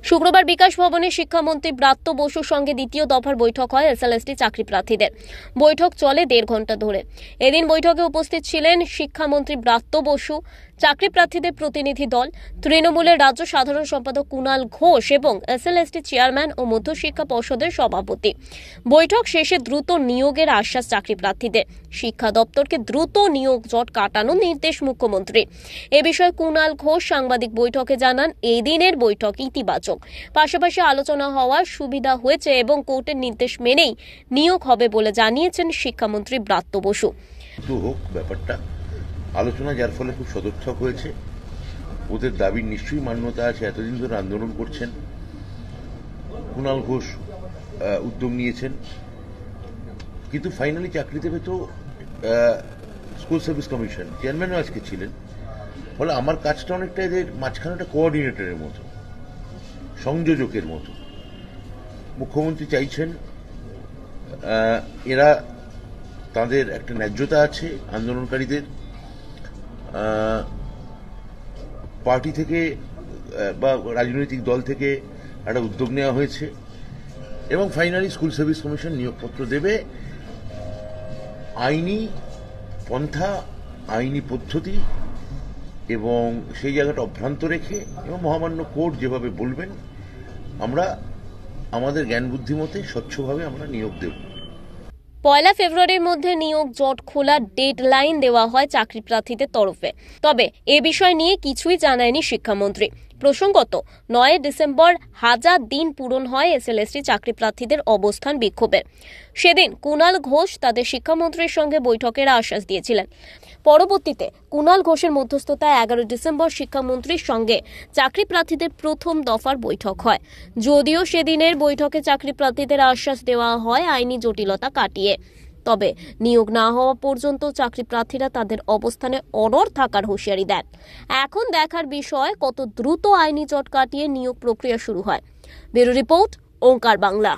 শুক্রবার বিকাশ ভবনে শিক্ষামন্ত্রী ব্রাত্য বসুর সঙ্গে দ্বিতীয় দফার বৈঠক হয় এসএলএসটি চাকরি প্রার্থীদের। বৈঠক চলে 1.5 ঘন্টা ধরে। এদিন বৈঠকে উপস্থিত ছিলেন শিক্ষামন্ত্রী ব্রাত্য বসু, চাকরি প্রার্থীদের প্রতিনিধি দল, তৃণমূলের রাজ্য সাধারণ সম্পাদক কুণাল ঘোষ এবং এসএলএসটি চেয়ারম্যান ও মধ্যশিক্ষা পর্ষদের সভাপতি। বৈঠক শেষে দ্রুত নিয়োগের আশ্বাস চাকরি প্রার্থীদের। শিক্ষা দপ্তরকে দ্রুত নিয়োগ জট কাটানোর নির্দেশ মুখ্যমন্ত্রী। এ বিষয়ে কুণাল ঘোষ সাংবাদিক বৈঠকে জানান, এই দিনের বৈঠক ইতিবাচক, পাশাপাশি আলোচনা হওয়ার সুবিধা হয়েছে এবং কোর্টের নির্দেশ মেনেই নিয়োগ হবে বলে জানিয়েছেন শিক্ষামন্ত্রী ব্রাত্য বসু। ব্যাপারটা আলোচনা যার ফলে খুব সদর্থক হয়েছে। ওদের দাবির নিশ্চয়ই মান্যতা আছে, এতদিন ধরে আন্দোলন করছেন। কুণাল ঘোষ উদ্যোগ নিয়েছেন, কিন্তু ফাইনালি চাকরি দেবে তো স্কুল সার্ভিস কমিশন। চেয়ারম্যানও আজকে ছিলেন, ফলে আমার কাজটা অনেকটা এদের মাঝখানে একটা কোঅর্ডিনেটরের মতো, সংযোজকের মতো। মুখ্যমন্ত্রী চাইছেন এরা তাদের একটা ন্যায্যতা আছে, আন্দোলনকারীদের পার্টি থেকে বা রাজনৈতিক দল থেকে একটা উদ্যোগ নেওয়া হয়েছে এবং ফাইনালি স্কুল সার্ভিস কমিশন নিয়োগপত্র দেবে। আইনি পন্থা, আইনি পদ্ধতি এবং সেই জায়গাটা অভ্রান্ত রেখে এবং মহামান্য কোর্ট যেভাবে বলবেন আমরা আমাদের জ্ঞান বুদ্ধি মতে স্বচ্ছভাবে আমরা নিয়োগ দেব। 1 ফেব্রুয়ারির মধ্যে নিয়োগ জট খোলার ডেডলাইন দেওয়া হয় চাকরি প্রার্থীদের তরফে। তবে এ বিষয় নিয়ে কিছুই জানায়নি শিক্ষামন্ত্রী। প্রসঙ্গত 9 ডিসেম্বর 1000 দিন পূরণ হয় এসএলএসটি চাকরি প্রার্থীদের অবস্থান বিক্ষোভের। সেদিন কুণাল ঘোষ তাদের শিক্ষামন্ত্রীর সঙ্গে বৈঠকের আশ্বাস দিয়েছিলেন। পরবর্তীতে কুণাল ঘোষের মধ্যস্থতায় 11 ডিসেম্বর শিক্ষামন্ত্রীর সঙ্গে চাকরি প্রার্থীদের প্রথম দফার বৈঠক হয়। যদিও সেদিনের বৈঠকে চাকরি প্রার্থীদের আশ্বাস দেওয়া হয় আইনি জটিলতা কাটিয়ে। তবে নিয়োগ না হওয়া পর্যন্ত চাকরি প্রার্থীরা তাদের অবস্থানে অনড় থাকার হুঁশিয়ারি দেন। এখন দেখার বিষয় কত দ্রুত আইনি জট কাটিয়ে নিয়োগ প্রক্রিয়া শুরু হয়। ব্যুরো রিপোর্ট, ওঙ্কার বাংলা।